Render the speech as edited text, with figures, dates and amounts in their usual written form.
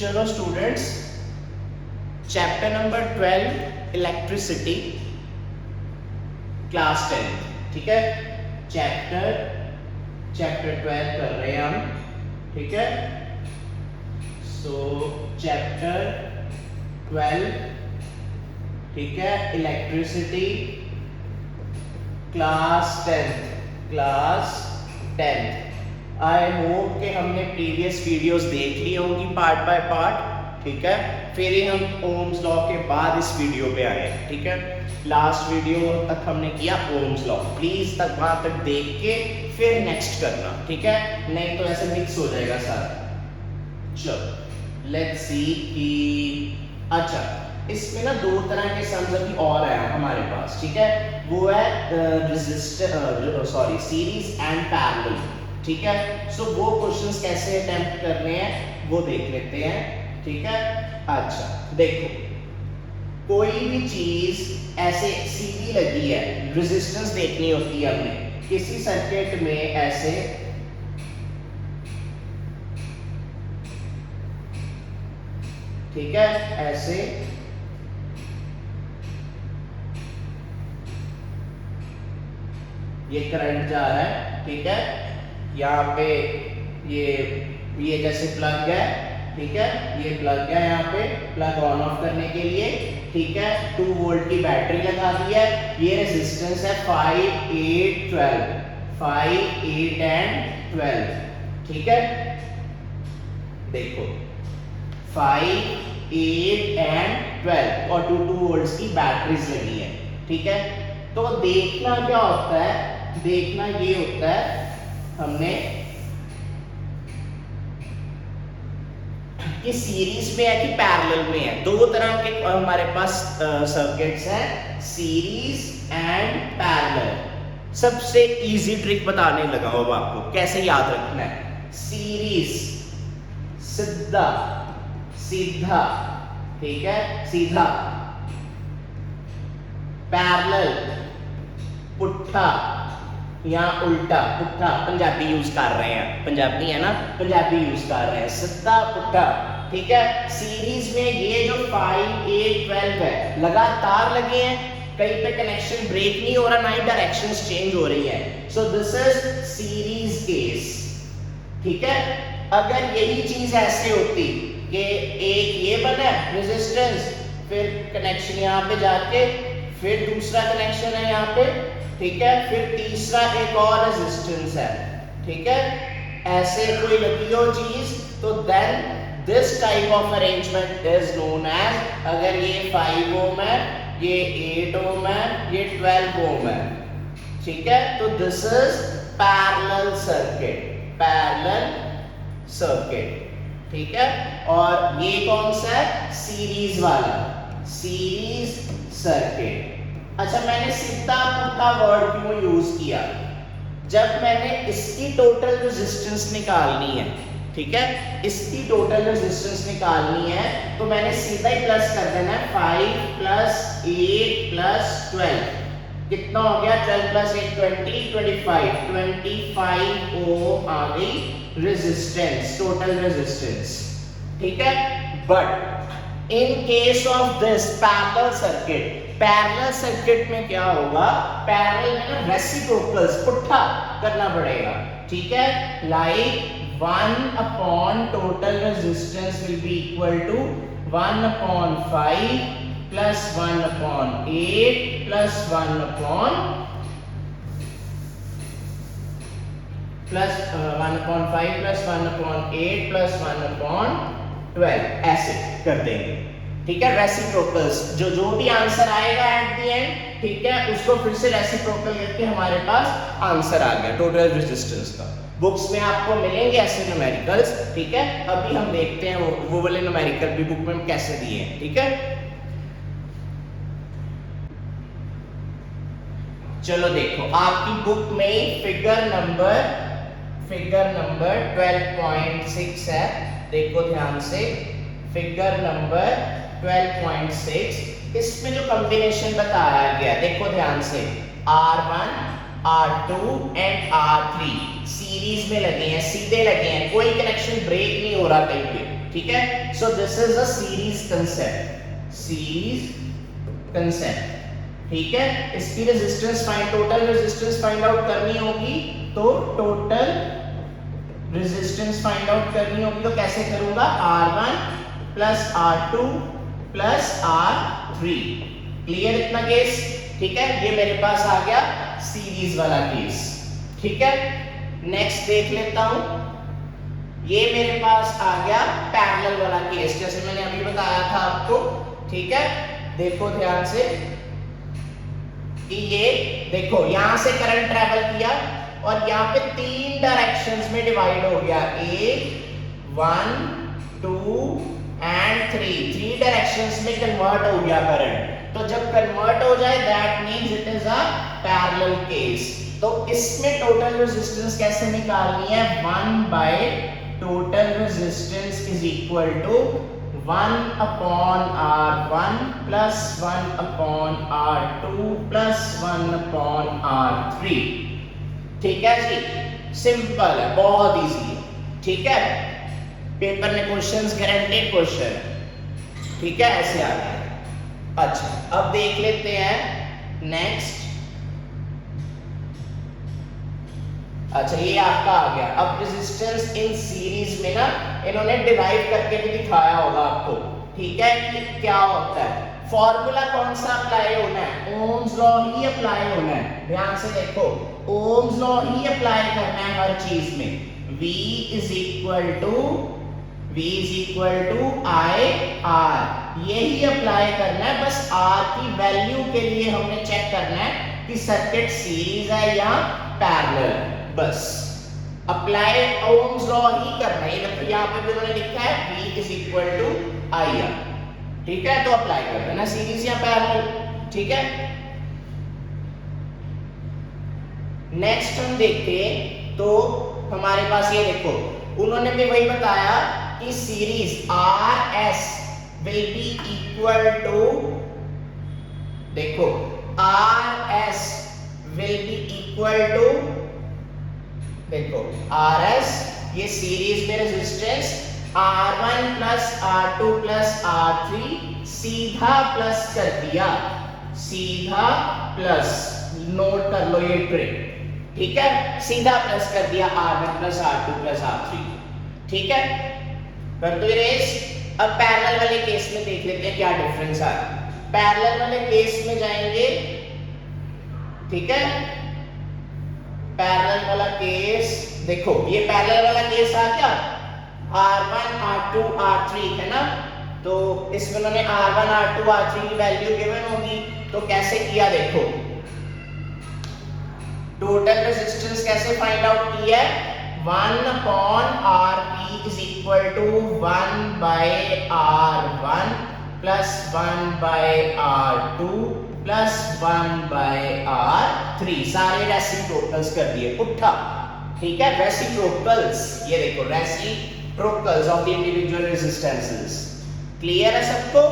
चलो students, chapter number 12 electricity, class 10, ठीक है। चैप्टर 12 कर रहे हैं हम, ठीक है। सो चैप्टर 12, ठीक है, इलेक्ट्रिसिटी, क्लास 10। आई होप कि हमने प्रीवियस वीडियोस देख ली होंगी पार्ट बाय पार्ट, ठीक है। फिर ही हम ओम्स लॉ के बाद इस वीडियो पे आए, ठीक है। लास्ट वीडियो तक हमने किया ओम्स लॉ, प्लीज तक वहां तक देख के फिर नेक्स्ट करना, ठीक है, नहीं तो ऐसे मिक्स हो जाएगा सारा। चलो लेट्स सी कि अच्छा, इसमें ना दो तरह के सम्स अभी और है हमारे पास, ठीक है। वो है सीरीज एंड पैरेलल, ठीक है। सो वो क्वेश्चंस कैसे अटेम्प्ट करने हैं वो देख लेते हैं, ठीक है। अच्छा देखो, कोई भी चीज ऐसे सीधी लगी है, रेजिस्टेंस देखनी होती है हमें किसी सर्किट में, ऐसे ठीक है, ऐसे ये करंट जा रहा है, ठीक है। यहाँ पे ये जैसे प्लग है, ठीक है, ये प्लग है, यहाँ पे प्लग ऑन ऑफ करने के लिए, ठीक है। 2 वोल्ट की बैटरी लगा दी है, ये रेजिस्टेंस है 5, 8, 12, ठीक है। देखो 5, 8 एंड 12 और 2 वोल्ट्स की बैटरीज लगी है, ठीक है। तो देखना क्या होता है, देखना ये होता है हमने कि सीरीज में है कि पैरेलल में है। दो तरह के हमारे पास सर्किट्स हैं, सीरीज एंड पैरेलल। सबसे इजी ट्रिक बताने लगा हूं अब आपको कैसे याद रखना है। सीरीज सीधा सीधा, ठीक है, सीधा। पैरेलल पुट्ठा या उल्टा, पुट्ठा पंजाबी यूज कर रहे हैं, पंजाबी है ना, पंजाबी यूज कर रहे हैं, सीधा पुट्ठा, ठीक है। सीरीज में ये जो 5, 8, 12 है, लगातार लगे हैं, कहीं पे कनेक्शन ब्रेक नहीं हो रहा, ना ही डायरेक्शंस चेंज हो रही है। So this is series case, ठीक है। अगर यही चीज ऐसे होती कि एक ये बना रेजिस्टेंस, फिर कनेक्शन यहाँ पे जाके, फिर दूसरा कनेक्शन है यहाँ पे, ठीक है, फिर तीसरा एक और रेजिस्टेंस है, ठीक है, ऐसे कोई लगी हो चीज, तो then this type of arrangement is known as, अगर ये 5 ओम है, ये 8 ओम है, ये 12 ओम है, ठीक है। तो दिस इज पैरेलल सर्किट, ठीक है। और ये कौन सा है, सीरीज वाला, सीरीज सर्किट। अच्छा, मैंने सीधा पुट्ठा वर्ड क्यों यूज किया? जब मैंने इसकी टोटल रेजिस्टेंस निकालनी है, ठीक है, इसकी टोटल रेजिस्टेंस निकालनी है, तो मैंने सीधा ही प्लस कर देना है, 5 प्लस 8 प्लस 12, कितना हो गया, 12 प्लस 8 20, 25 ओम आ गई रेजिस्टेंस, टोटल रेजिस्टेंस, ठीक है। But in case of this parallel circuit में क्या होगा, पैरेलल में ना रेसिप्रोकल्स पुट्ठा करना पड़ेगा, ठीक है। Like 1 upon total resistance will be equal to 1 upon 5 plus 1 upon 8 plus 1 upon 5 plus 1 upon 8 plus 1 upon 12, ऐसे कर देंगे, ठीक है। रेसिप्रोकल्स, जो भी आंसर आएगा एट द एंड, ठीक है, उसको फिर से रेसिप्रोकल करके हमारे पास आंसर आ गया टोटल रेजिस्टेंस का। बुक्स में आपको मिलेंगे ऐसे न्यूमेरिकल्स, ठीक है। अभी हम देखते हैं वो वाले न्यूमेरिकल भी बुक में कैसे दिए हैं, ठीक है। चलो देखो, आपकी बुक में फिगर नंबर 12.6 है, देखो ध्यान से, फिगर नंबर 12.6, इसमें जो कॉम्बिनेशन बताया गया, देखो ध्यान से, R1, R2 and R3 series में लगे हैं, सीधे लगे हैं, कोई कनेक्शन ब्रेक नहीं हो रहा कहीं पे, ठीक है। So this is a series concept, series concept, ठीक है। इसकी resistance find, total resistance find out करनी होगी, तो टोटल रेजिस्टेंस फाइंड आउट करनी होगी, तो कैसे करूंगा, R1 plus R2 plus R3। Clear इतना केस, ठीक है। ये मेरे पास आ गया सीरीज वाला केस, ठीक है। नेक्स्ट देख लेता हूं, ये मेरे पास आ गया पैरेलल वाला केस, जैसे मैंने अभी बताया था आपको, ठीक है। देखो ध्यान से कि ये देखो यहां से करंट ट्रेवल किया और यहाँ पे 3 डायरेक्शंस में डिवाइड हो गया, 1 2 एंड 3 डायरेक्शंस में कन्वर्ट हो गया करंट। तो जब कन्वर्ट हो जाए that means it is a parallel case. तो इसमें टोटल रेजिस्टेंस कैसे निकालनी है, 1 by total resistance is equal to 1 upon R1 plus 1 upon R2 plus 1 upon R3। ठीक है जी, सिंपल है, बहुत इजी है, ठीक है। पेपर में क्वेश्चंस गारंटेड क्वेश्चन, ठीक है, ऐसे आ गया। अच्छा, अब देख लेते हैं नेक्स्ट। अच्छा, ये आपका आ गया। अब रेजिस्टेंस इन सीरीज में ना इन्होंने डिराइव करके भी दिखाया होगा आपको, ठीक है, कि क्या होता है। फॉर्मूला कौन सा अप्लाई होना है, ओम्स लॉ ही अप्लाई होना है। ध्यान से देखो, ओम्स लॉ ही अप्लाई करना है हर चीज में। V is equal to I R, यही अप्लाई करना है। बस R की वैल्यू के लिए हमने चेक करना है कि सर्किट सीरीज है या पैरेलल, बस अप्लाई ओम्स लॉ ही करना है। यहाँ पे भी उन्होंने लिखा है V is equal to I R, ठीक है, तो अप्लाई कर देना सीरीज या पैरेलल, ठीक है। नेक्स्ट हम देखते हैं, तो हमारे पास ये देखो, उन्होंने भी वही बताया कि series RS will be equal to, देखो RS will be equal to, देखो RS ये सीरीज में resistance R1 plus R2 plus R3 सीधा प्लस कर दिया, सीधा प्लस, नोट कर लो ये ट्रिक, ठीक है। सीधा प्लस कर दिया R1 plus R2 plus R3, ठीक है, कर दो इरेज। अब पैरेलल वाले केस में देख लेते हैं क्या डिफरेंस है। पैरेलल वाले केस में जाएंगे, ठीक है। पैरेलल वाला केस देखो, ये पैरेलल वाला केस आ गया, R1 R2 R3 है ना, तो इसमें उन्होंने R1 R2 R3 की वैल्यू गिवन होगी। तो कैसे किया देखो, टोटल रेजिस्टेंस कैसे फाइंड आउट किया है, 1 upon Rp is equal to 1 by R1 plus 1 by R2 plus 1 by R3, सारे रेसिप्रोकल्स कर दिए, उठा, ठीक है। रेसिप्रोकल्स, ये देखो reciprocals of the individual resistances, clear है सबको।